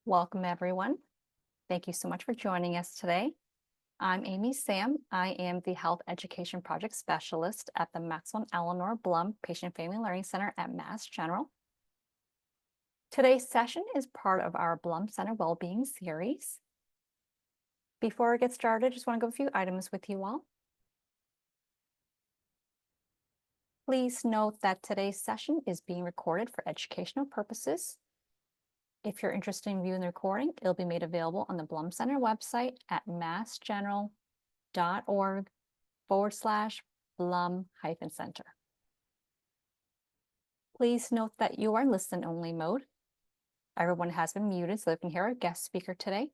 Welcome, everyone. Thank you so much for joining us today. I'm Amy Sam. I am the Health Education Project Specialist at the Maxwell and Eleanor Blum Patient Family Learning Center at Mass General. Today's session is part of our Blum Center Well-Being Series. Before I get started, I just want to go a few items with you all. Please note that today's session is being recorded for educational purposes. If you're interested in viewing the recording, it'll be made available on the Blum Center website at massgeneral.org/Blum-Center. Please note that you are in listen-only mode. Everyone has been muted so they can hear our guest speaker today.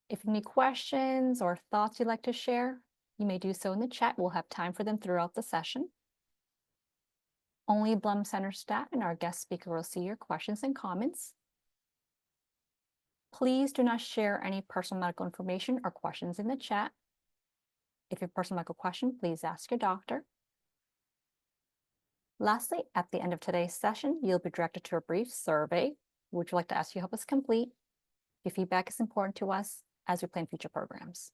If you have any questions or thoughts you'd like to share, you may do so in the chat. We'll have time for them throughout the session. Only Blum Center staff and our guest speaker will see your questions and comments. Please do not share any personal medical information or questions in the chat. If you have a personal medical question, please ask your doctor. Lastly, at the end of today's session, you'll be directed to a brief survey, which we'd like to ask you to help us complete. Your feedback is important to us as we plan future programs.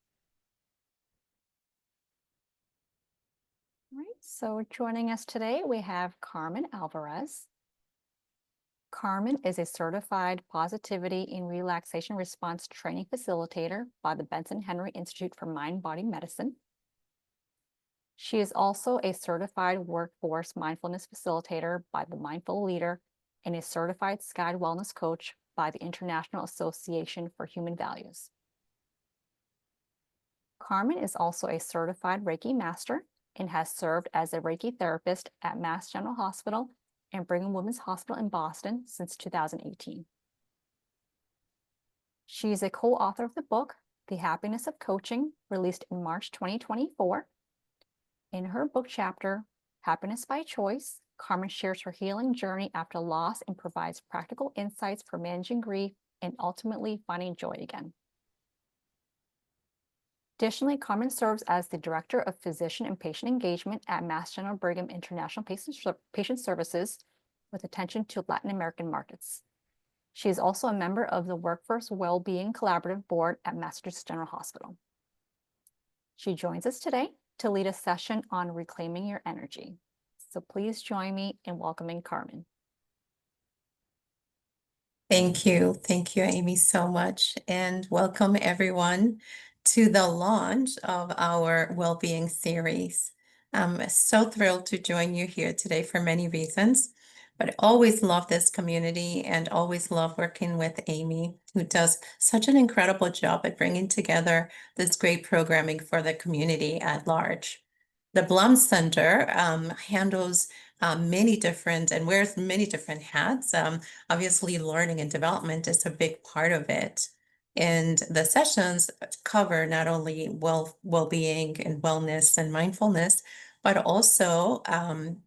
All right, so joining us today, we have Carmen Alvarez. Carmen is a certified positivity and relaxation response training facilitator by the Benson Henry Institute for Mind-Body Medicine. She is also a certified workforce mindfulness facilitator by the Mindful Leader and a certified Sky Wellness coach by the International Association for Human Values. Carmen is also a certified Reiki master and has served as a Reiki therapist at Mass General Hospital and Brigham Women's Hospital in Boston since 2018. She is a co-author of the book, The Happiness of Coaching, released in March 2024. In her book chapter, Happiness by Choice, Carmen shares her healing journey after loss and provides practical insights for managing grief and ultimately finding joy again. Additionally, Carmen serves as the Director of Physician and Patient Engagement at Mass General Brigham International Patient Services with attention to Latin American markets. She is also a member of the Workforce Well-Being Collaborative Board at Massachusetts General Hospital. She joins us today to lead a session on reclaiming your energy. So please join me in welcoming Carmen. Thank you. Thank you, Amy, so much. And welcome everyone to the launch of our Wellbeing Series. I'm so thrilled to join you here today for many reasons, but always love this community and always love working with Amy, who does such an incredible job at bringing together this great programming for the community at large. The Blum Center handles many different and wears many different hats. Obviously, learning and development is a big part of it. And the sessions cover not only well-being and wellness and mindfulness, but also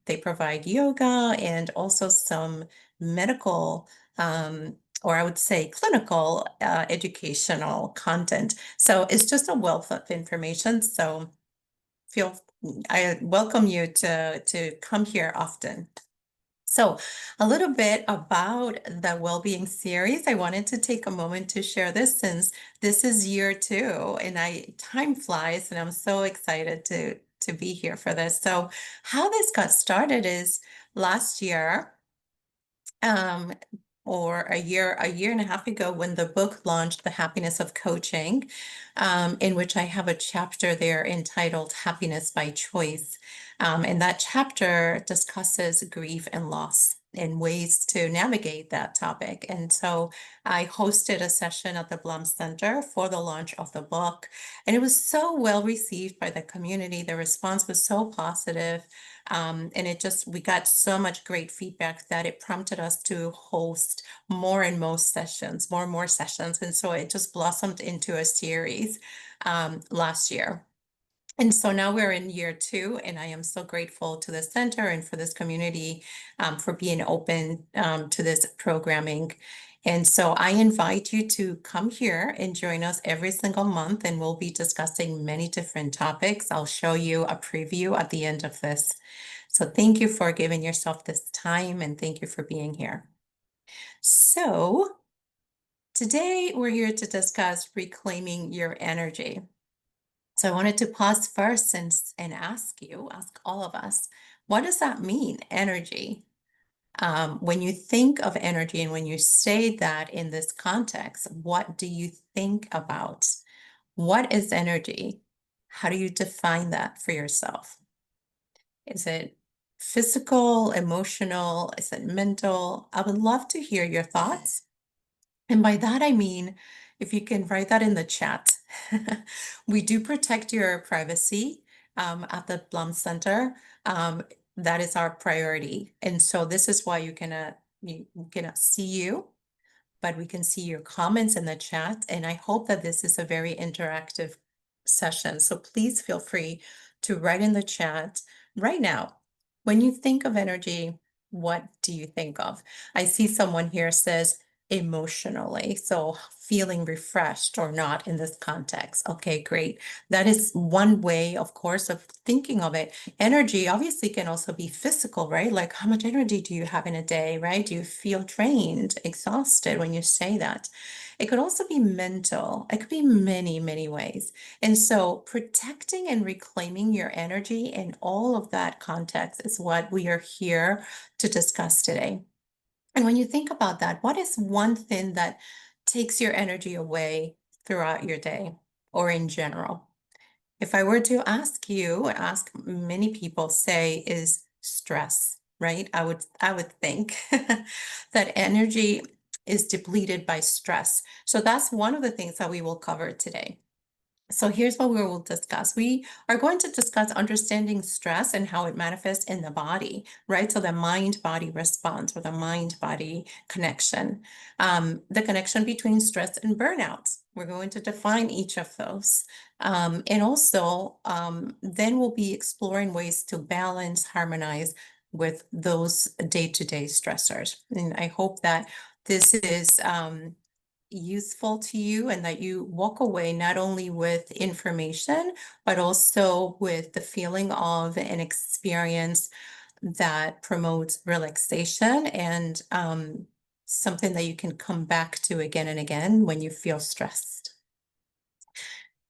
they provide yoga and also some medical or I would say clinical educational content. So it's just a wealth of information. So I welcome you to come here often. So a little bit about the Wellbeing Series. I wanted to take a moment to share this since this is year 2 and time flies and I'm so excited to be here for this. So how this got started is last year, or a year and a half ago when the book launched, The Happiness of Coaching, in which I have a chapter there entitled Happiness by Choice. And that chapter discusses grief and loss and ways to navigate that topic. And so I hosted a session at the Blum Center for the launch of the book, and it was so well received by the community. The response was so positive. And we got so much great feedback that it prompted us to host more and more sessions. And so it just blossomed into a series last year. And so now we're in year 2, and I am so grateful to the center and for this community for being open to this programming. And so I invite you to come here and join us every single month, and we'll be discussing many different topics. I'll show you a preview at the end of this. So thank you for giving yourself this time, and thank you for being here. So Today, we're here to discuss reclaiming your energy. So I wanted to pause first and ask all of us, what does that mean, energy? When you think of energy and when you say that in this context, what do you think about? What is energy? How do you define that for yourself? Is it physical, emotional? Is it mental? I would love to hear your thoughts. And by that, I mean, if you can write that in the chat. We do protect your privacy at the Blum Center. Um, that is our priority. And so this is why you cannot see you, but we can see your comments in the chat. And I hope that this is a very interactive session. So please feel free to write in the chat right now. When you think of energy, what do you think of? I see someone here says emotionally, so feeling refreshed or not in this context. Okay, great. That is one way, of course, of thinking of it. Energy obviously can also be physical, right? Like how much energy do you have in a day, right? Do you feel drained, exhausted when you say that? It could also be mental. It could be many, many ways. And so protecting and reclaiming your energy in all of that context is what we are here to discuss today. And when you think about that, what is one thing that takes your energy away throughout your day or in general? If I were to ask many people, say is stress, right? I would think that energy is depleted by stress. So that's one of the things that we will cover today. So here's what we will discuss. We are going to discuss understanding stress and how it manifests in the body, right? So the mind-body response or the mind-body connection, the connection between stress and burnout. We're going to define each of those. And also, then we'll be exploring ways to balance, harmonize with those day-to-day stressors. And I hope that this is useful to you and that you walk away not only with information, but also with the feeling of an experience that promotes relaxation and something that you can come back to again and again when you feel stressed.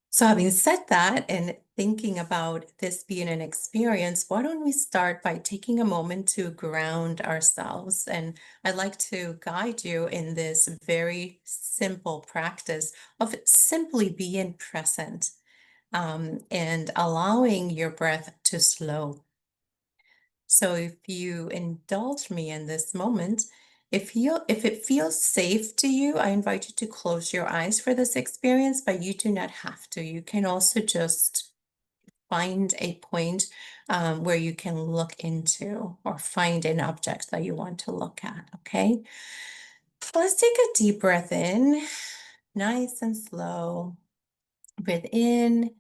So having said that and thinking about this being an experience, why don't we start by taking a moment to ground ourselves? And I'd like to guide you in this very simple practice of simply being present and allowing your breath to slow. So if you indulge me in this moment, if it feels safe to you, I invite you to close your eyes for this experience, but you do not have to. You can also just find a point where you can look into or find an object that you want to look at, okay? So let's take a deep breath in, nice and slow. Breathe in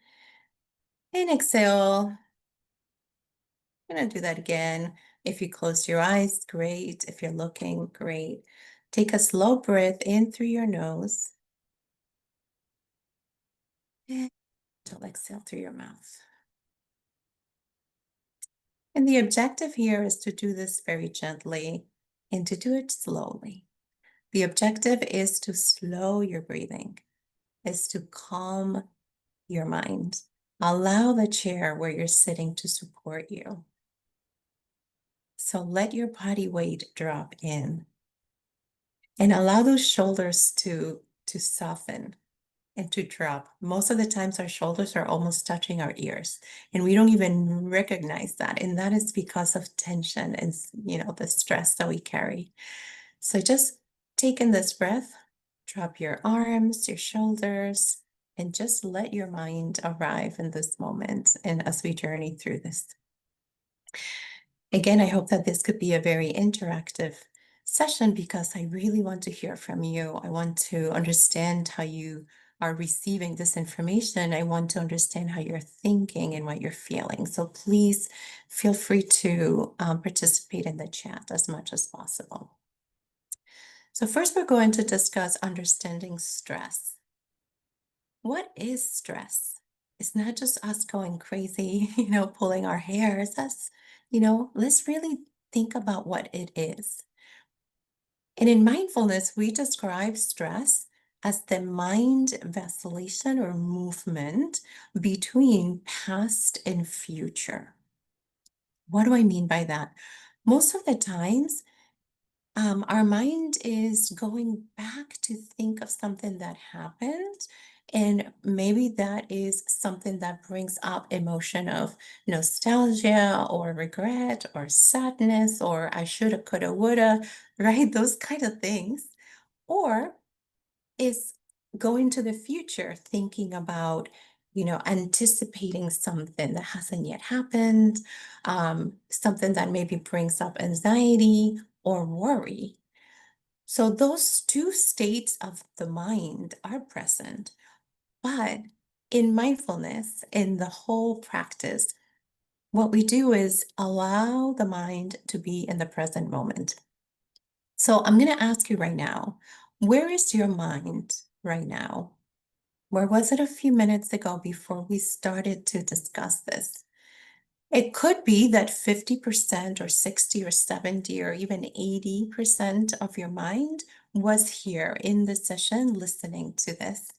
and exhale. I'm gonna do that again. If you close your eyes, great. If you're looking, great. Take a slow breath in through your nose and exhale through your mouth. And the objective here is to do this very gently and to do it slowly. The objective is to slow your breathing, is to calm your mind. Allow the chair where you're sitting to support you. So let your body weight drop in. And allow those shoulders to soften and to drop. Most of the times our shoulders are almost touching our ears and we don't even recognize that. And that is because of tension and the stress that we carry. So just take in this breath, drop your arms, your shoulders, and just let your mind arrive in this moment and as we journey through this. Again, I hope that this could be a very interactive session because I really want to hear from you. I want to understand how you are receiving this information. I want to understand how you're thinking and what you're feeling. So please feel free to participate in the chat as much as possible. So first, we're going to discuss understanding stress. What is stress? It's not just us going crazy, pulling our hair. It's us, let's really think about what it is. And in mindfulness, we describe stress as the mind vacillation or movement between past and future. What do I mean by that? Most of the times, our mind is going back to think of something that happened, and maybe that is something that brings up emotion of nostalgia or regret or sadness or I shoulda, coulda, woulda, right? Those kind of things. Or is going to the future, thinking about, anticipating something that hasn't yet happened, something that maybe brings up anxiety or worry. So those two states of the mind are present. But in mindfulness, in the whole practice, what we do is allow the mind to be in the present moment. So I'm going to ask you right now, where is your mind right now? Where was it a few minutes ago before we started to discuss this? It could be that 50% or 60 or 70 or even 80% of your mind was here in the session listening to this.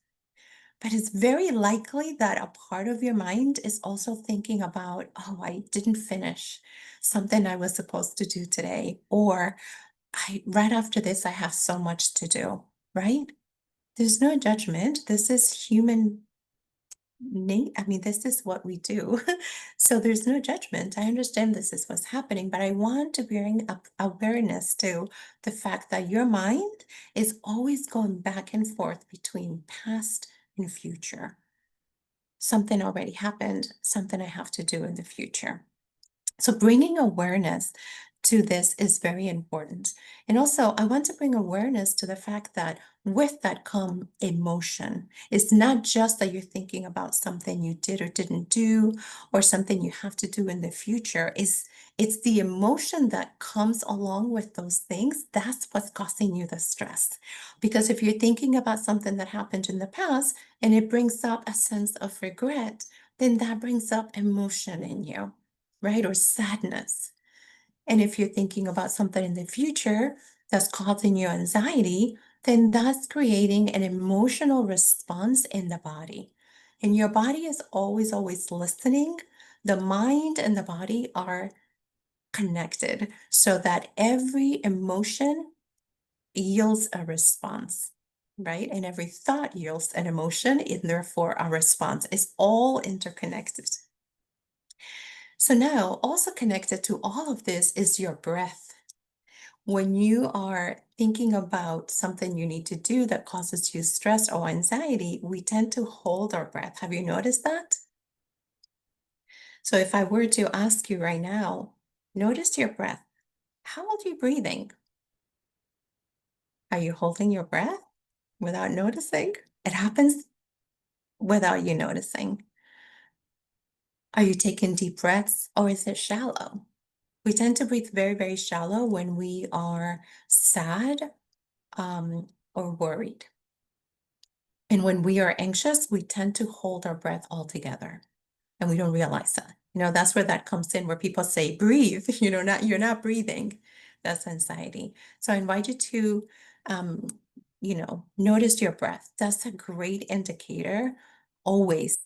But it's very likely that a part of your mind is also thinking about, oh, I didn't finish something I was supposed to do today, or right after this, I have so much to do, right? There's no judgment. This is human I mean, this is what we do. So there's no judgment. I understand this is what's happening, but I want to bring up awareness to the fact that your mind is always going back and forth between past and future. Something already happened, something I have to do in the future. So bringing awareness to this is very important. And also, I want to bring awareness to the fact that with that come emotion. It's not just that you're thinking about something you did or didn't do, or something you have to do in the future. It's the emotion that comes along with those things. That's what's causing you the stress. Because if you're thinking about something that happened in the past and it brings up a sense of regret, then that brings up emotion in you, right? Or sadness. And if you're thinking about something in the future that's causing you anxiety, then that's creating an emotional response in the body. And your body is always, always listening. The mind and the body are connected so that every emotion yields a response, right? And every thought yields an emotion, and therefore a response. It's all interconnected. So now, also connected to all of this is your breath. When you are thinking about something you need to do that causes you stress or anxiety, we tend to hold our breath. Have you noticed that? So if I were to ask you right now, notice your breath. How are you breathing? Are you holding your breath without noticing? It happens without you noticing. Are you taking deep breaths or is it shallow? We tend to breathe very, very shallow when we are sad or worried. And when we are anxious, we tend to hold our breath altogether and we don't realize that. That's where that comes in, where people say, breathe, you're not breathing. That's anxiety. So I invite you to, notice your breath. That's a great indicator always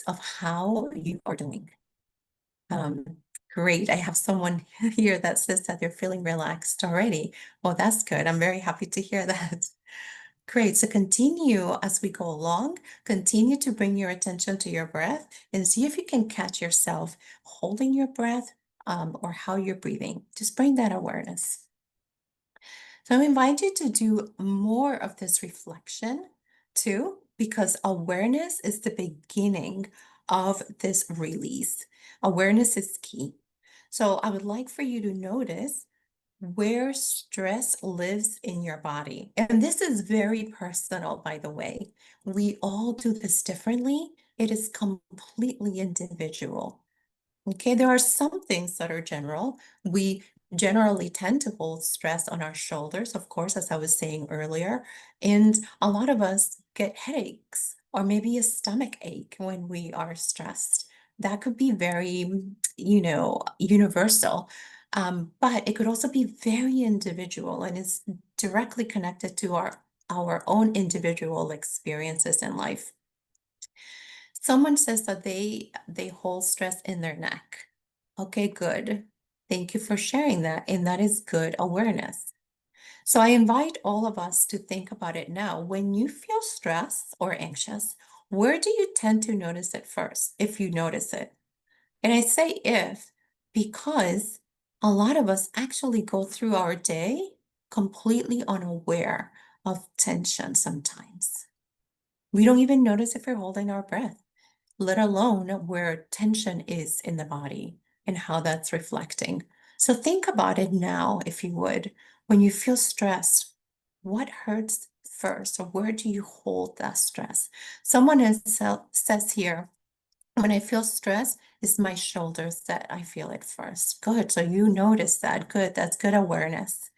of how you are doing. Um, Great. I have someone here that says that they're feeling relaxed already. Well, that's good. I'm very happy to hear that. Great. So continue as we go along. Continue to bring your attention to your breath and see if you can catch yourself holding your breath or how you're breathing. Just bring that awareness. So I invite you to do more of this reflection too, because awareness is the beginning of this release. Awareness is key. So I would like for you to notice where stress lives in your body. And this is very personal, by the way. We all do this differently. It is completely individual. Okay, there are some things that are general. We generally tend to hold stress on our shoulders, of course, as I was saying earlier. And a lot of us get headaches or maybe a stomach ache when we are stressed. That could be very, universal. But it could also be very individual and is directly connected to our our own individual experiences in life. Someone says that they hold stress in their neck. Okay, good. Thank you for sharing that. And that is good awareness. So I invite all of us to think about it now. When you feel stressed or anxious, where do you tend to notice it first, if you notice it? And I say if, because a lot of us actually go through our day completely unaware of tension sometimes. We don't even notice if we're holding our breath, let alone where tension is in the body and how that's reflecting. So think about it now, if you would. When you feel stressed, what hurts first, or where do you hold that stress? Someone says here, when I feel stress, it's my shoulders that I feel it first. Good. So you notice that. Good. That's good awareness.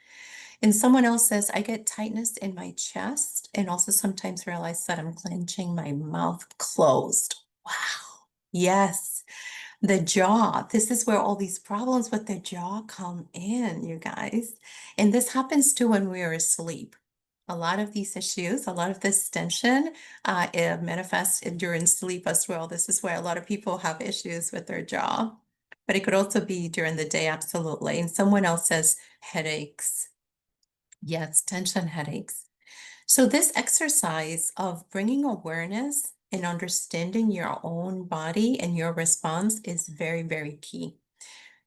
And someone else says, I get tightness in my chest and also sometimes realize that I'm clenching my mouth closed. Wow. Yes. The jaw. This is where all these problems with the jaw come in, you guys. And this happens too when we are asleep. A lot of these issues, a lot of this tension, it manifests during sleep as well. This is why a lot of people have issues with their jaw. But it could also be during the day, absolutely. And someone else says headaches. Yes, tension headaches. So this exercise of bringing awareness and understanding your own body and your response is very, very key.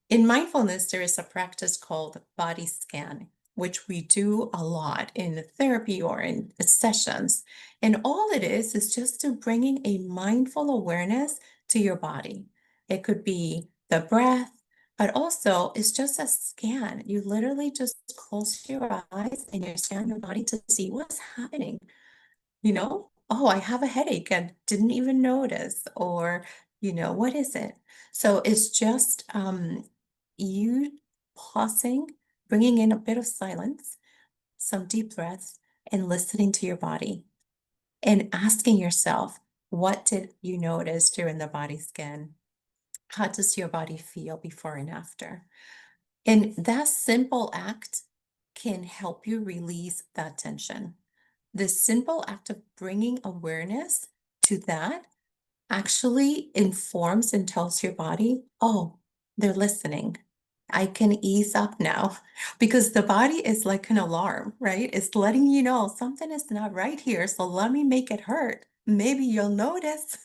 In mindfulness, there is a practice called body scan, which we do a lot in therapy or in sessions. And all it is just to bringing a mindful awareness to your body. It could be the breath, but also it's just a scan. You literally just close your eyes and you scan your body to see what's happening. Oh, I have a headache and didn't even notice, or, what is it? So it's just you pausing, bringing in a bit of silence, some deep breaths, and listening to your body and asking yourself, what did you notice during the body scan? How does your body feel before and after? And that simple act can help you release that tension. The simple act of bringing awareness to that actually informs and tells your body, oh, they're listening. I can ease up now because the body is like an alarm, right? It's letting you know something is not right here. So let me make it hurt. Maybe you'll notice.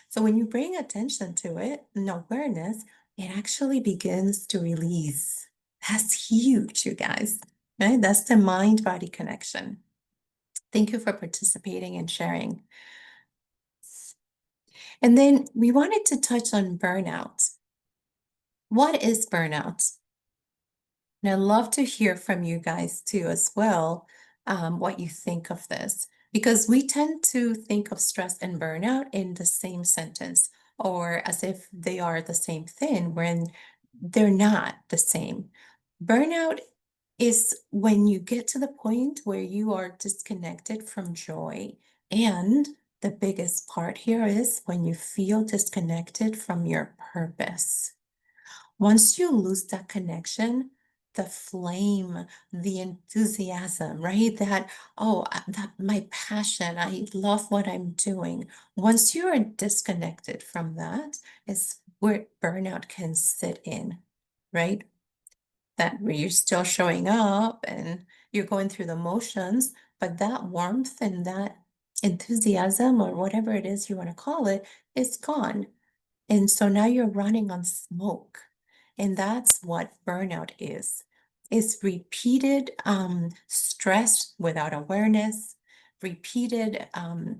So when you bring attention to it and awareness, it actually begins to release. That's huge, you guys, right? That's the mind-body connection. Thank you for participating and sharing. And then we wanted to touch on burnout. What is burnout? And I'd love to hear from you guys too, as well, what you think of this, because we tend to think of stress and burnout in the same sentence or as if they are the same thing when they're not the same. Burnout is when you get to the point where you are disconnected from joy. And the biggest part here is when you feel disconnected from your purpose. Once you lose that connection, the flame, the enthusiasm, right? That my passion, I love what I'm doing. Once you are disconnected from that, is where burnout can sit in, right? That where you're still showing up and you're going through the motions, but that warmth and that enthusiasm or whatever it is you want to call it is gone. And so now you're running on smoke. And that's what burnout is. It's repeated stress without awareness, repeated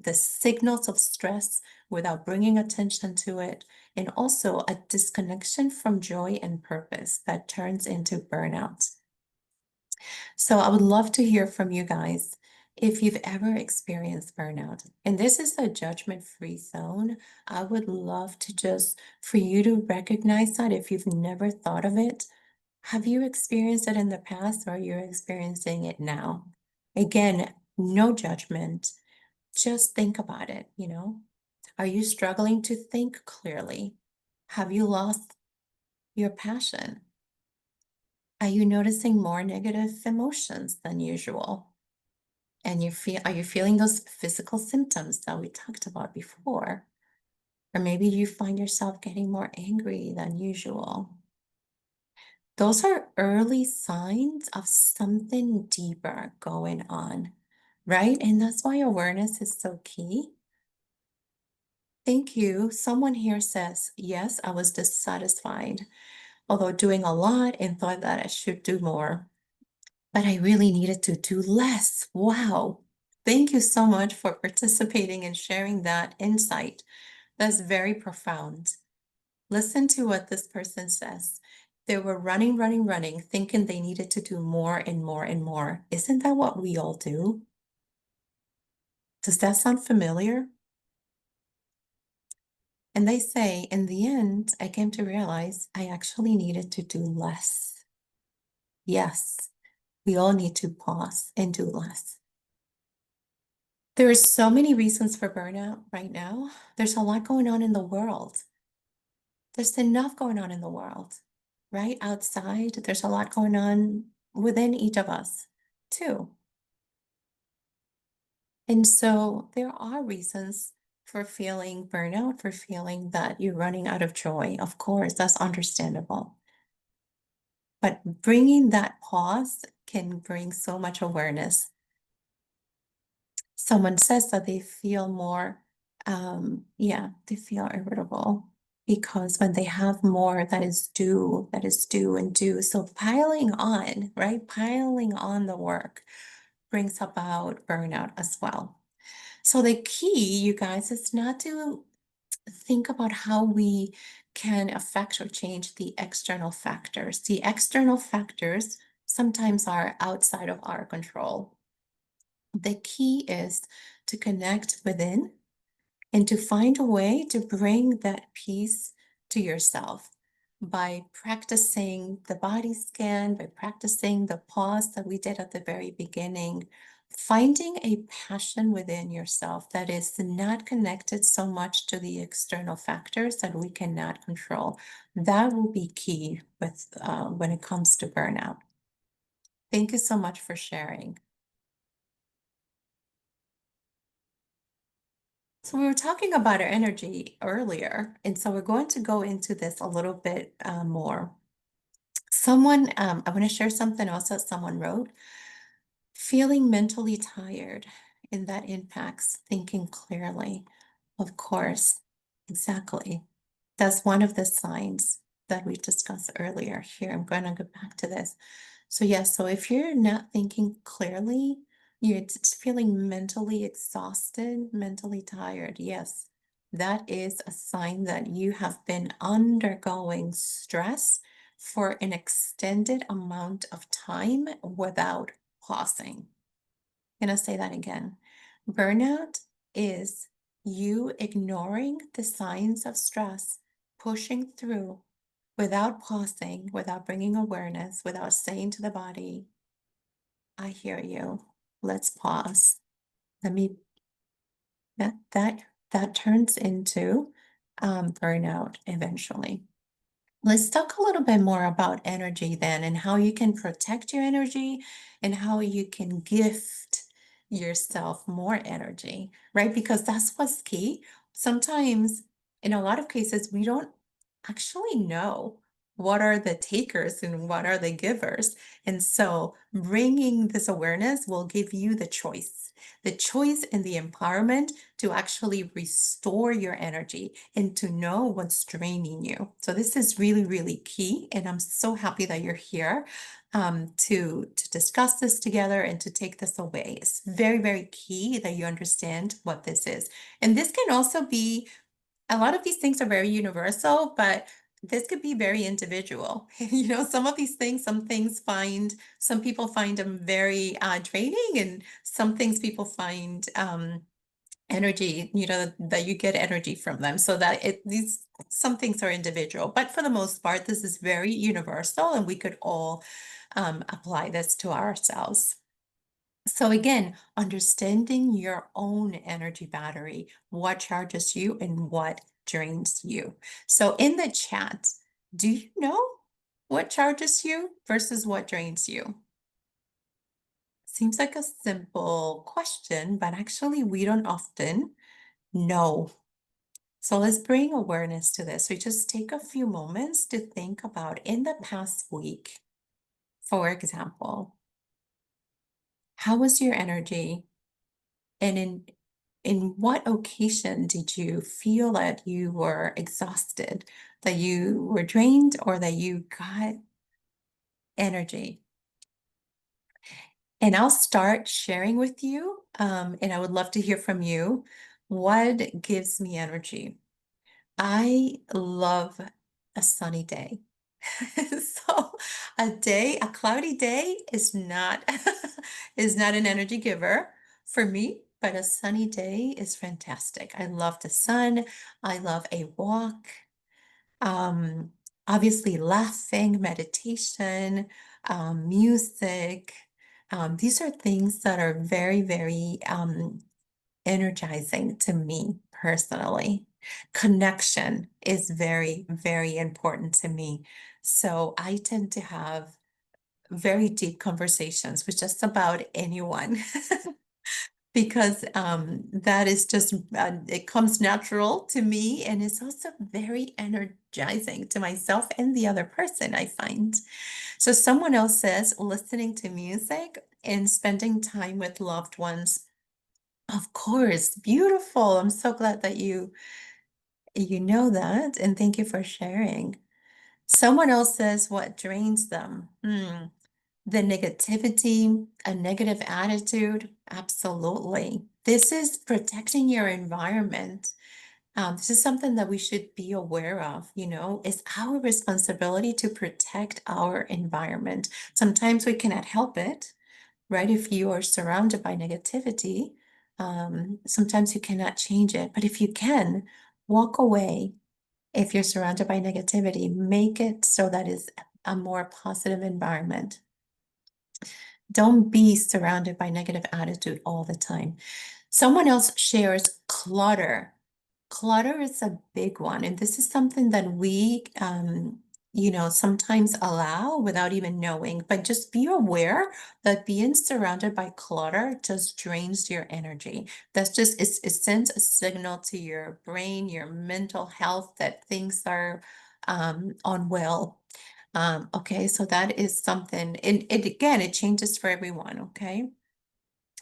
the signals of stress without bringing attention to it, and also a disconnection from joy and purpose that turns into burnout. So I would love to hear from you guys if you've ever experienced burnout. And this is a judgment-free zone. I would love to just for you to recognize that if you've never thought of it. Have you experienced it in the past or you're experiencing it now? Again, no judgment. Just think about it. Are you struggling to think clearly? Have you lost your passion? Are you noticing more negative emotions than usual? And are you feeling those physical symptoms that we talked about before? Or maybe you find yourself getting more angry than usual. Those are early signs of something deeper going on, right? And that's why awareness is so key. Thank you. Someone here says, yes, I was dissatisfied, although doing a lot and thought that I should do more, but I really needed to do less. Wow. Thank you so much for participating and sharing that insight. That's very profound. Listen to what this person says. They were running, running, running, thinking they needed to do more and more and more. Isn't that what we all do? Does that sound familiar? And they say, in the end, I came to realize I actually needed to do less. Yes, we all need to pause and do less. There are so many reasons for burnout right now. There's a lot going on in the world. There's enough going on in the world, right? Outside, there's a lot going on within each of us, too. And so there are reasons for feeling burnout, for feeling that you're running out of joy. Of course, that's understandable. But bringing that pause can bring so much awareness. Someone says that they feel more, yeah, they feel irritable because when they have more that is due and due. So piling on, right? Piling on the work brings about burnout as well. So the key, you guys, is not to think about how we can affect or change the external factors. The external factors sometimes are outside of our control. The key is to connect within and to find a way to bring that peace to yourself by practicing the body scan, by practicing the pause that we did at the very beginning, finding a passion within yourself that is not connected so much to the external factors that we cannot control. That will be key when it comes to burnout. Thank you so much for sharing. So we were talking about our energy earlier, and so we're going to go into this a little bit more. I want to share something else that someone wrote. Feeling mentally tired, and that impacts thinking clearly. Of course, exactly. That's one of the signs that we discussed earlier. Here, I'm going to go back to this. So, yes, so if you're not thinking clearly, you're just feeling mentally exhausted, mentally tired. Yes, that is a sign that you have been undergoing stress for an extended amount of time without pausing. I'm going to say that again. Burnout is you ignoring the signs of stress, pushing through without pausing, without bringing awareness, without saying to the body, I hear you. Let's pause. Let me that turns into burnout eventually. Let's talk a little bit more about energy then and how you can protect your energy and how you can gift yourself more energy, right? Because that's what's key. Sometimes, in a lot of cases, we don't actually know what are the takers and what are the givers. And so bringing this awareness will give you the choice and the empowerment to actually restore your energy and to know what's draining you. So this is really, really key. And I'm so happy that you're here to discuss this together and to take this away. It's very, very key that you understand what this is. And this can also be, a lot of these things are very universal, but this could be very individual. You know, some of these things, some people find them very draining, and some things people find energy, you know, that you get energy from them. So that some things are individual, but for the most part, this is very universal, and we could all apply this to ourselves. So again, understanding your own energy battery, what charges you and what drains you. So in the chat, do you know what charges you versus what drains you? Seems like a simple question, but actually we don't often know. So let's bring awareness to this. We just take a few moments to think about in the past week, for example, how was your energy? And in what occasion did you feel that you were exhausted, that you were drained, or that you got energy? And I'll start sharing with you, and I would love to hear from you. What gives me energy? I love a sunny day. So a cloudy day is not is not an energy giver for me, but a sunny day is fantastic. I love the sun. I love a walk. Um, Obviously laughing, meditation, music. These are things that are very, very energizing to me personally. Connection is very, very important to me. So I tend to have very deep conversations with just about anyone because that is just, it comes natural to me and it's also very energizing to myself and the other person, I find. So someone else says listening to music and spending time with loved ones. Of course, beautiful. I'm so glad that you know that, and thank you for sharing. Someone else says what drains them. The negativity, a negative attitude. Absolutely. This is protecting your environment. This is something that we should be aware of, it's our responsibility to protect our environment. Sometimes we cannot help it, right? If you are surrounded by negativity, sometimes you cannot change it. But if you can, walk away. If you're surrounded by negativity, make it so that is a more positive environment. Don't be surrounded by negative attitude all the time. Someone else shares clutter. Clutter is a big one, and this is something that we, sometimes allow without even knowing, but just be aware that being surrounded by clutter just drains your energy. It sends a signal to your brain, your mental health that things are unwell. Okay, so that is something, and it changes for everyone, okay?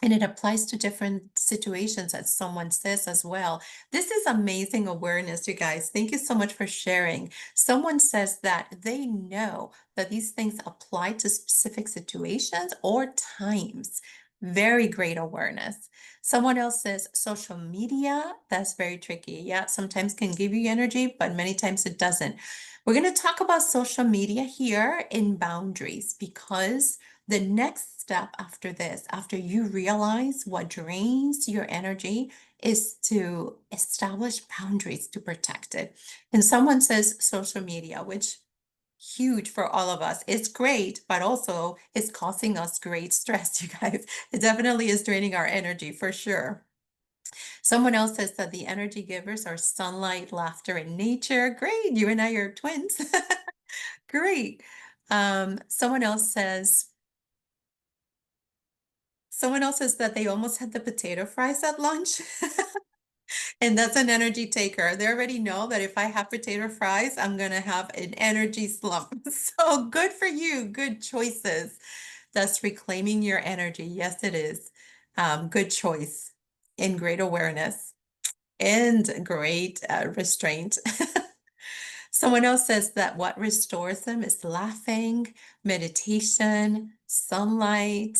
And it applies to different situations, as someone says as well. This is amazing awareness, you guys. Thank you so much for sharing. Someone says that they know that these things apply to specific situations or times. Very great awareness. Someone else says social media, that's very tricky. Yeah, sometimes can give you energy, but many times it doesn't. We're going to talk about social media here in boundaries because the next step after this, after you realize what drains your energy, is to establish boundaries to protect it. And someone says social media, which huge for all of us. It's great, but also it's causing us great stress, you guys. It definitely is draining our energy for sure. Someone else says that the energy givers are sunlight, laughter, and nature. Great, you and I are twins. Great. Someone else says that they almost had the potato fries at lunch. And that's an energy taker. They already know that if I have potato fries, I'm going to have an energy slump. So good for you. Good choices. That's reclaiming your energy. Yes, it is. Good choice and great awareness and great restraint. Someone else says that what restores them is laughing, meditation, sunlight,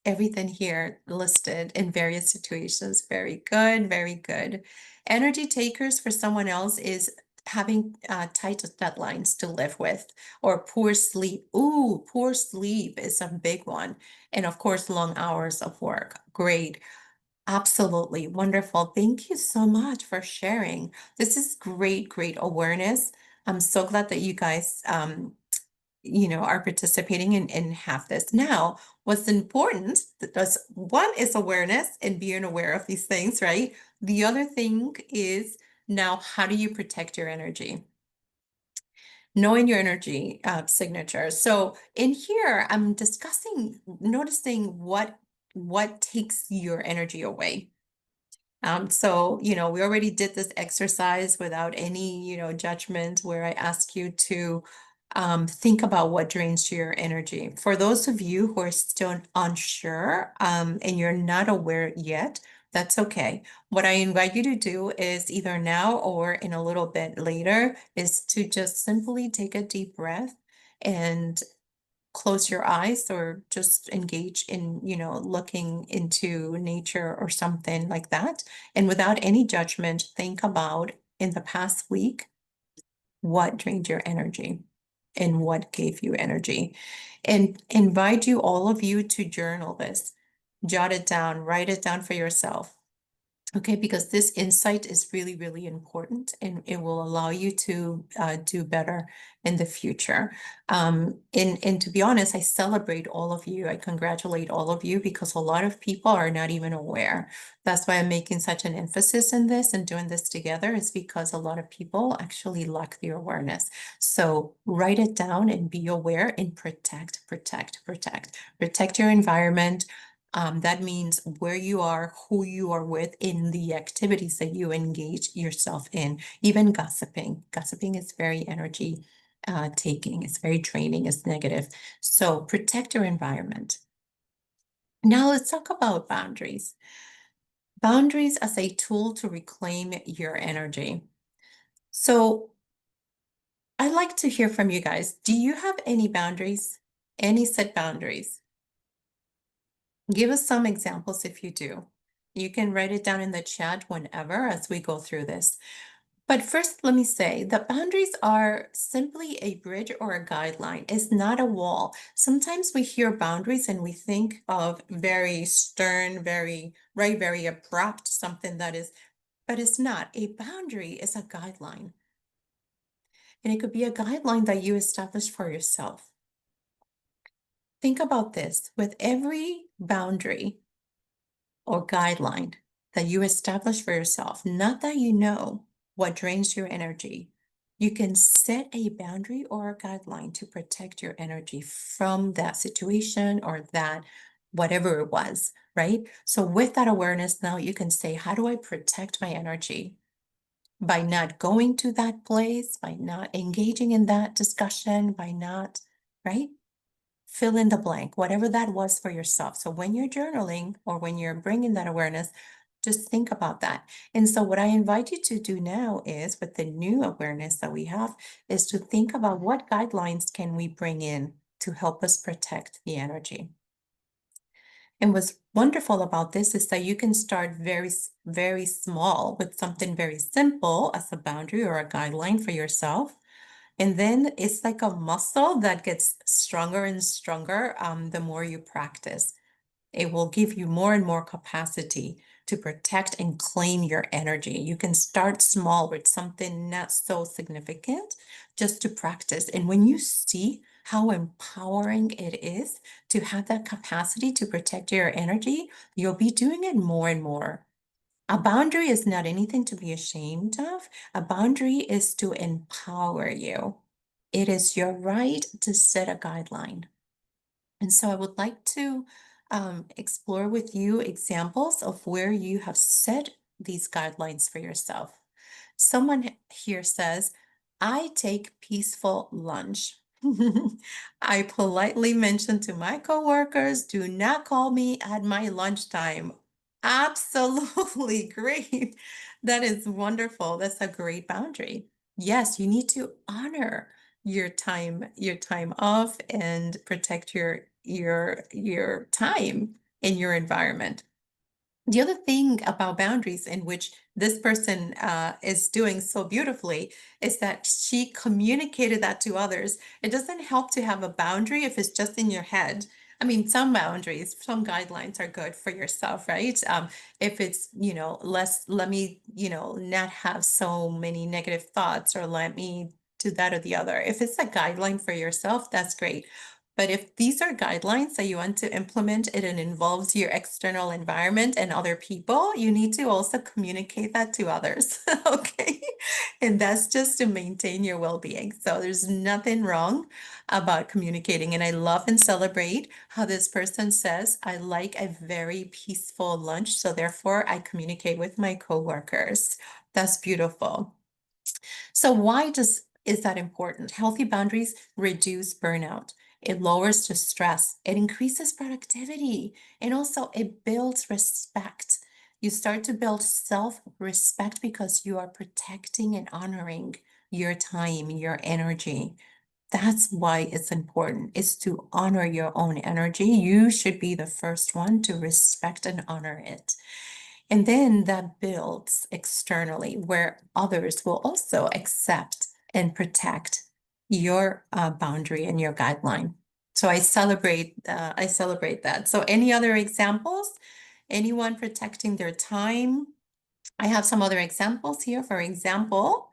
everything here listed in various situations. Very good, very good. Energy takers for someone else is having tight deadlines to live with or poor sleep. Ooh, poor sleep is a big one. And of course, long hours of work. Great. Absolutely wonderful. Thank you so much for sharing. This is great, great awareness. I'm so glad that you guys are participating and have this. Now, what's important, that's one is awareness and being aware of these things, right? The other thing is now, how do you protect your energy? knowing your energy signature. So in here, I'm discussing, noticing what takes your energy away. So, we already did this exercise without any, judgment where I ask you to think about what drains your energy. For those of you who are still unsure and you're not aware yet, that's okay. What I invite you to do is either now or in a little bit later is to just simply take a deep breath and close your eyes or just engage in, looking into nature or something like that. And without any judgment, think about in the past week, what drained your energy and what gave you energy. And invite you, all of you, to journal this, jot it down, write it down for yourself. Okay, because this insight is really, really important and it will allow you to do better in the future. And to be honest, I celebrate all of you. I congratulate all of you because a lot of people are not even aware. That's why I'm making such an emphasis in this and doing this together, is because a lot of people actually lack the awareness. So write it down and be aware and protect, protect, protect. Protect your environment. That means where you are, who you are with, in the activities that you engage yourself in, even gossiping. Gossiping is very energy taking, it's very draining, it's negative. So protect your environment. Now let's talk about boundaries. Boundaries as a tool to reclaim your energy. So I'd like to hear from you guys. Do you have any boundaries? Any set boundaries? Give us some examples if you do. You can write it down in the chat whenever as we go through this. But first, let me say that boundaries are simply a bridge or a guideline. It's not a wall. Sometimes we hear boundaries and we think of very stern, very, right, very abrupt, something that is, but it's not. A boundary is a guideline. And it could be a guideline that you establish for yourself. Think about this. With every boundary or guideline that you establish for yourself, not that you know what drains your energy, you can set a boundary or a guideline to protect your energy from that situation or that whatever it was, right? So with that awareness, now you can say, how do I protect my energy? By not going to that place, by not engaging in that discussion, by not, right? Fill in the blank, whatever that was for yourself. So when you're journaling or when you're bringing that awareness, just think about that. And so what I invite you to do now is, with the new awareness that we have, is to think about what guidelines can we bring in to help us protect the energy. And what's wonderful about this is that you can start very, very small with something very simple as a boundary or a guideline for yourself. And then it's like a muscle that gets stronger and stronger the more you practice. It will give you more and more capacity to protect and claim your energy. You can start small with something not so significant just to practice. And when you see how empowering it is to have that capacity to protect your energy, you'll be doing it more and more. A boundary is not anything to be ashamed of. A boundary is to empower you. It is your right to set a guideline. And so I would like to explore with you examples of where you have set these guidelines for yourself. Someone here says, I take peaceful lunch. I politely mention to my coworkers, do not call me at my lunchtime. Absolutely great. That is wonderful. That's a great boundary. Yes, you need to honor your time off and protect your time in your environment. The other thing about boundaries, in which this person is doing so beautifully, is that she communicated that to others. It doesn't help to have a boundary if it's just in your head. I mean, some boundaries, some guidelines are good for yourself, right? If it's, let me, not have so many negative thoughts, or let me do that or the other. If it's a guideline for yourself, that's great. But if these are guidelines that you want to implement, it involves your external environment and other people, you need to also communicate that to others, okay? And that's just to maintain your well-being. So there's nothing wrong about communicating. And I love and celebrate how this person says, I like a very peaceful lunch. So therefore, I communicate with my coworkers. That's beautiful. So why is that important? Healthy boundaries reduce burnout. It lowers the stress. It increases productivity. And also it builds respect. You start to build self-respect because you are protecting and honoring your time, your energy. That's why it's important, is to honor your own energy. You should be the first one to respect and honor it. And then that builds externally where others will also accept and protect your boundary and your guideline. So I celebrate that. So any other examples? Anyone protecting their time? I have some other examples here. For example,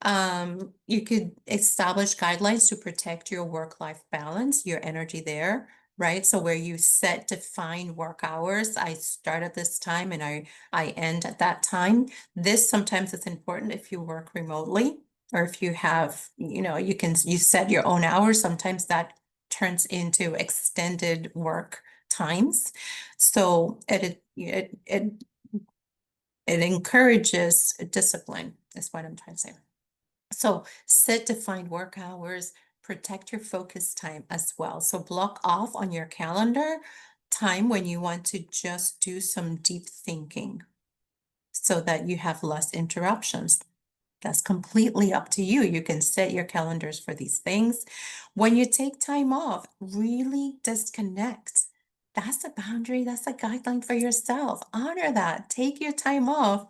you could establish guidelines to protect your work-life balance, your energy there, right? So where you set defined work hours, I start at this time and I end at that time. This sometimes is important if you work remotely or if you have, you set your own hours. Sometimes that turns into extended work times. So it encourages discipline, is what I'm trying to say. So set defined work hours, protect your focus time as well. So block off on your calendar time when you want to just do some deep thinking so that you have less interruptions. That's completely up to you. You can set your calendars for these things. When you take time off, really disconnect. That's a boundary, that's a guideline for yourself. Honor that. Take your time off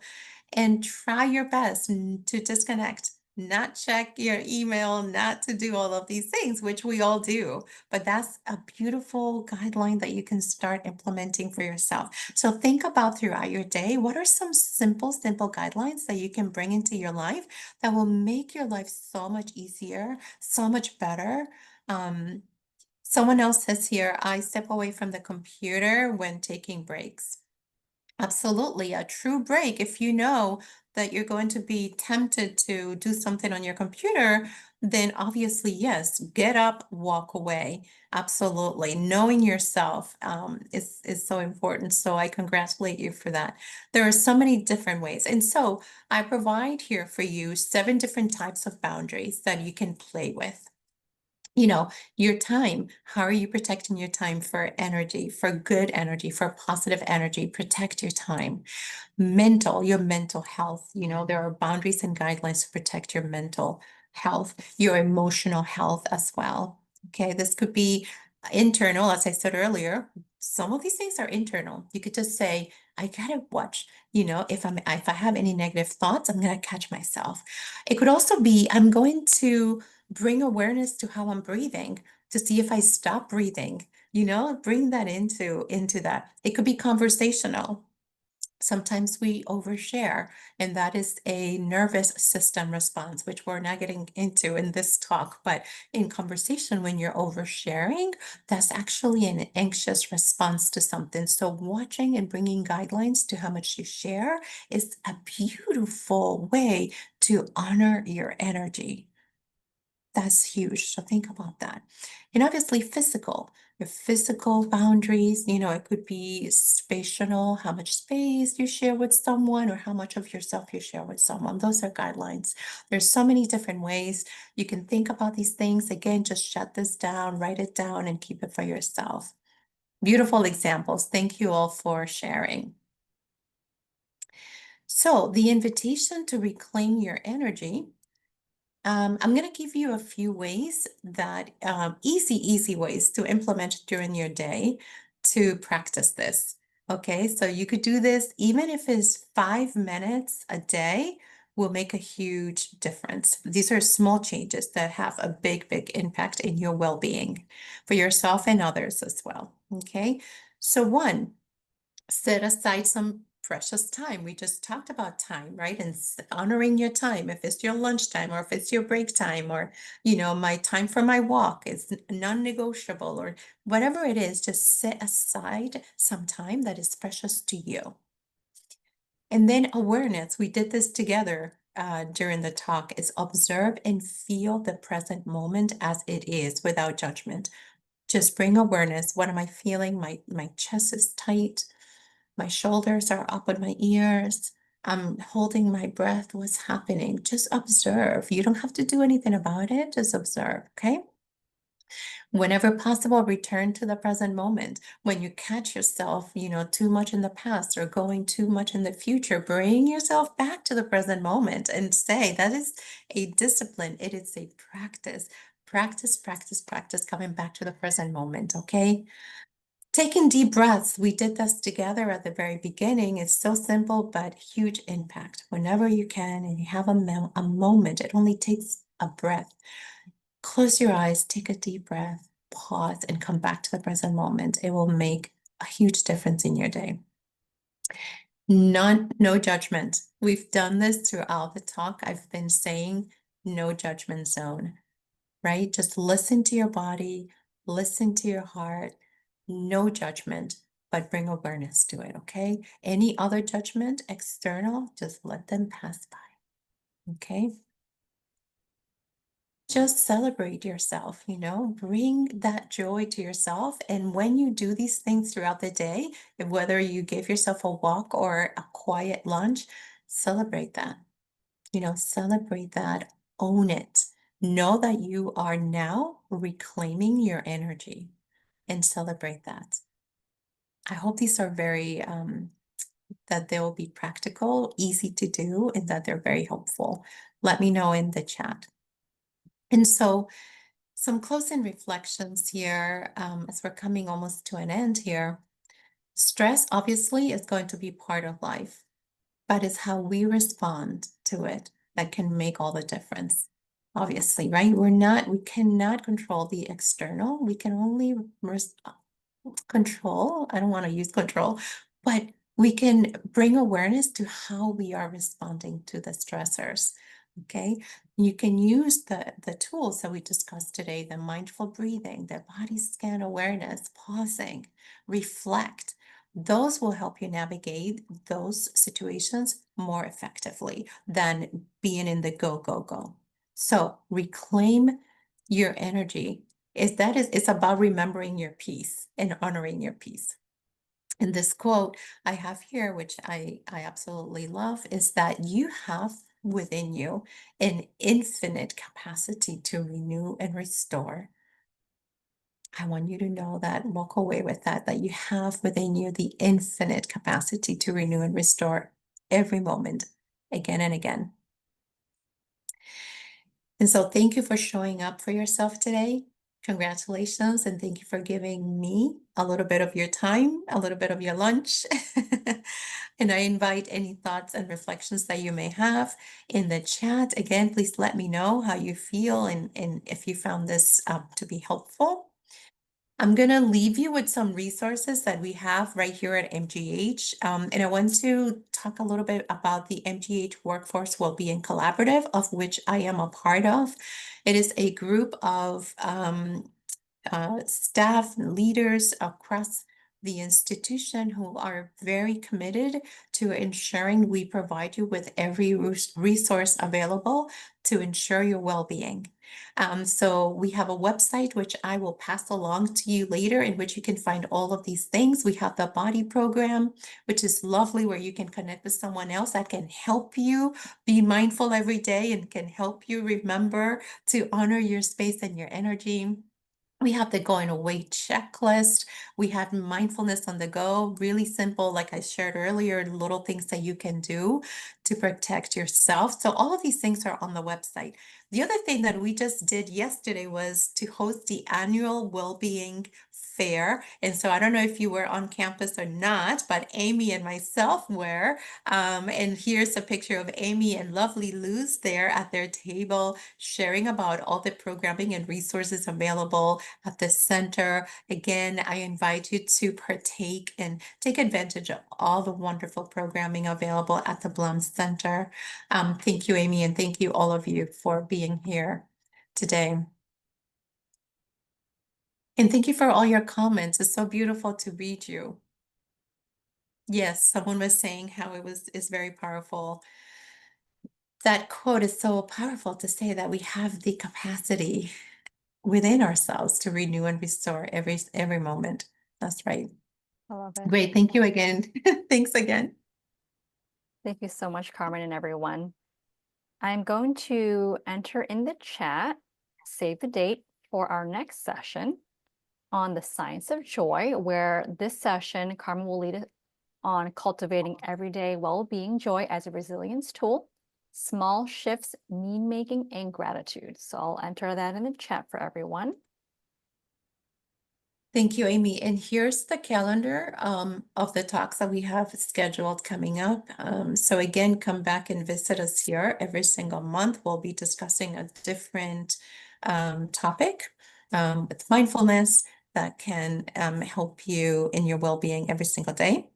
and try your best to disconnect, not check your email, not to do all of these things, which we all do. But that's a beautiful guideline that you can start implementing for yourself. So think about throughout your day, what are some simple guidelines that you can bring into your life that will make your life so much easier, so much better? Someone else says here, I step away from the computer when taking breaks. Absolutely, a true break. If you know that you're going to be tempted to do something on your computer, then obviously, yes, get up, walk away. Absolutely. Knowing yourself is so important. So I congratulate you for that. There are so many different ways. And so I provide here for you 7 different types of boundaries that you can play with. Your time. How are you protecting your time for energy, for good energy, for positive energy? Protect your time. Your mental health. There are boundaries and guidelines to protect your mental health, your emotional health as well. Okay, this could be internal, as I said earlier. Some of these things are internal. You could just say, I gotta watch, if I have any negative thoughts, I'm gonna catch myself. It could also be, I'm going to bring awareness to how I'm breathing to see if I stop breathing, bring that into that. It could be conversational. Sometimes we overshare, and that is a nervous system response, which we're not getting into in this talk. But in conversation, when you're oversharing, that's actually an anxious response to something. So watching and bringing guidelines to how much you share is a beautiful way to honor your energy. That's huge. So think about that. And obviously your physical boundaries, it could be spatial, how much space you share with someone or how much of yourself you share with someone. Those are guidelines. There's so many different ways you can think about these things. Again, just shut this down, write it down, and keep it for yourself. Beautiful examples. Thank you all for sharing. So the invitation to reclaim your energy. I'm going to give you a few ways that easy ways to implement during your day to practice this. Okay, so you could do this even if it's 5 minutes a day will make a huge difference. These are small changes that have a big impact in your well-being for yourself and others as well. Okay, so one, set aside some precious time. We just talked about time, right? And honoring your time, if it's your lunchtime or if it's your break time or, my time for my walk is non-negotiable or whatever it is, just set aside some time that is precious to you. And then awareness, we did this together during the talk is observe and feel the present moment as it is without judgment. Just bring awareness. What am I feeling? My chest is tight. My shoulders are up on my ears. I'm holding my breath. What's happening? Just observe. You don't have to do anything about it. Just observe, okay? Whenever possible, return to the present moment. When you catch yourself, too much in the past or going too much in the future, bring yourself back to the present moment and say that is a discipline. It is a practice. Practice, practice, practice coming back to the present moment, okay? Taking deep breaths. We did this together at the very beginning. It's so simple, but huge impact. Whenever you can and you have a moment, it only takes a breath. Close your eyes, take a deep breath, pause, and come back to the present moment. It will make a huge difference in your day. No judgment. We've done this throughout the talk. I've been saying no judgment zone, right? Just listen to your body, listen to your heart, no judgment, but bring awareness to it, okay? Any other judgment, external, just let them pass by, okay? Just celebrate yourself, bring that joy to yourself. And when you do these things throughout the day, whether you give yourself a walk or a quiet lunch, celebrate that, celebrate that, own it. Know that you are now reclaiming your energy and celebrate that. I hope these are that they will be practical, easy to do, and that they're very helpful. Let me know in the chat. And so, some closing reflections here as we're coming almost to an end here. Stress obviously is going to be part of life, but it's how we respond to it that can make all the difference. Obviously, right? We cannot control the external. We can only control. I don't want to use control, but we can bring awareness to how we are responding to the stressors. Okay, you can use the tools that we discussed today, the mindful breathing, the body scan awareness, pausing, reflect. Those will help you navigate those situations more effectively than being in the go, go, go. So reclaim your energy. It's about remembering your peace and honoring your peace. And this quote I have here, which I absolutely love, is that you have within you an infinite capacity to renew and restore. I want you to know that, walk away with that you have within you the infinite capacity to renew and restore every moment, again and again. And so thank you for showing up for yourself today. Congratulations, and thank you for giving me a little bit of your time, a little bit of your lunch. And I invite any thoughts and reflections that you may have in the chat. Again, please let me know how you feel and if you found this to be helpful. I'm going to leave you with some resources that we have right here at MGH. And I want to talk a little bit about the MGH Workforce Wellbeing Collaborative, of which I am a part of. It is a group of staff and leaders across the institution who are very committed to ensuring we provide you with every resource available to ensure your well-being. So we have a website, which I will pass along to you later, in which you can find all of these things. We have the body program, which is lovely, where you can connect with someone else that can help you be mindful every day and can help you remember to honor your space and your energy. We have the going away checklist. We have mindfulness on the go, really simple, like I shared earlier, little things that you can do to protect yourself. So all of these things are on the website. The other thing that we just did yesterday was to host the annual well-being fair. And so I don't know if you were on campus or not, but Amy and myself were. And here's a picture of Amy and lovely Luz there at their table, sharing about all the programming and resources available at the center. Again, I invite you to partake and take advantage of all the wonderful programming available at the Blum Center. Thank you, Amy, and thank you all of you for being here today. And thank you for all your comments. It's so beautiful to read you. Yes, someone was saying how it's very powerful. that quote is so powerful to say that we have the capacity within ourselves to renew and restore every moment. That's right. I love it. Great. Thank you again. Thanks again. Thank you so much, Carmen and everyone. I'm going to enter in the chat, save the date for our next session on the science of joy, where this session, Carmen will lead it on cultivating everyday well-being joy as a resilience tool, small shifts, meaning making, and gratitude. So I'll enter that in the chat for everyone. Thank you, Amy. And here's the calendar of the talks that we have scheduled coming up. So again, come back and visit us here every single month. We'll be discussing a different topic with mindfulness that can help you in your well-being every single day.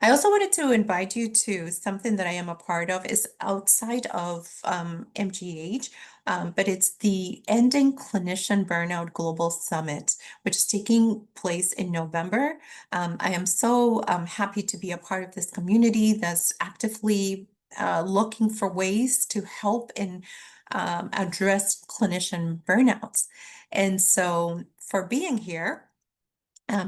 I also wanted to invite you to something that I am a part of is outside of MGH, but it's the Ending Clinician Burnout Global Summit, which is taking place in November. I am so happy to be a part of this community that's actively looking for ways to help and address clinician burnouts. And so for being here,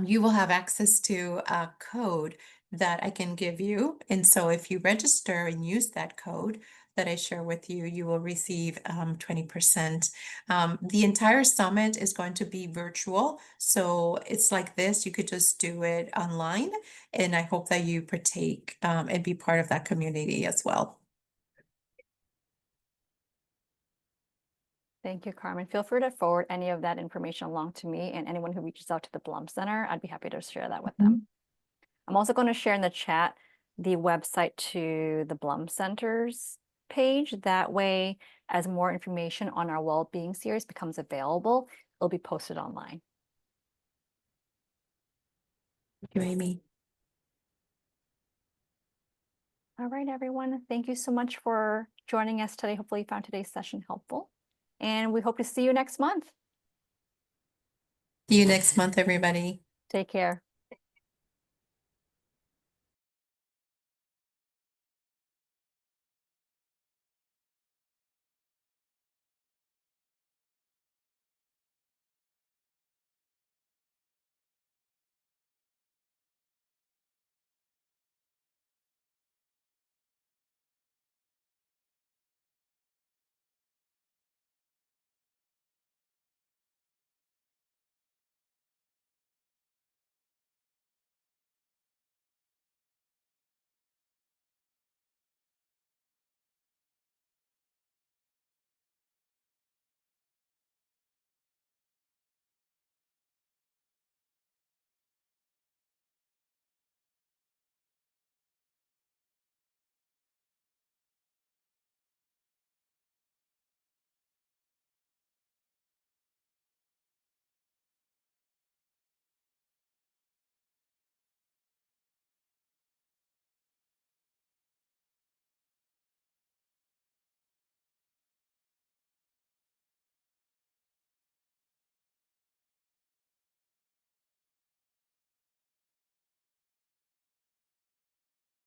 you will have access to a code that I can give you. And so if you register and use that code that I share with you, you will receive 20%. The entire summit is going to be virtual. So it's like this, you could just do it online. And I hope that you partake and be part of that community as well. Thank you, Carmen. Feel free to forward any of that information along to me and anyone who reaches out to the Blum Center. I'd be happy to share that with them. I'm also going to share in the chat the website to the Blum Center's page. That way, as more information on our well-being series becomes available, it'll be posted online. Thank you, Amy. All right, everyone. Thank you so much for joining us today. Hopefully you found today's session helpful. And we hope to see you next month. See you next month, everybody. Take care.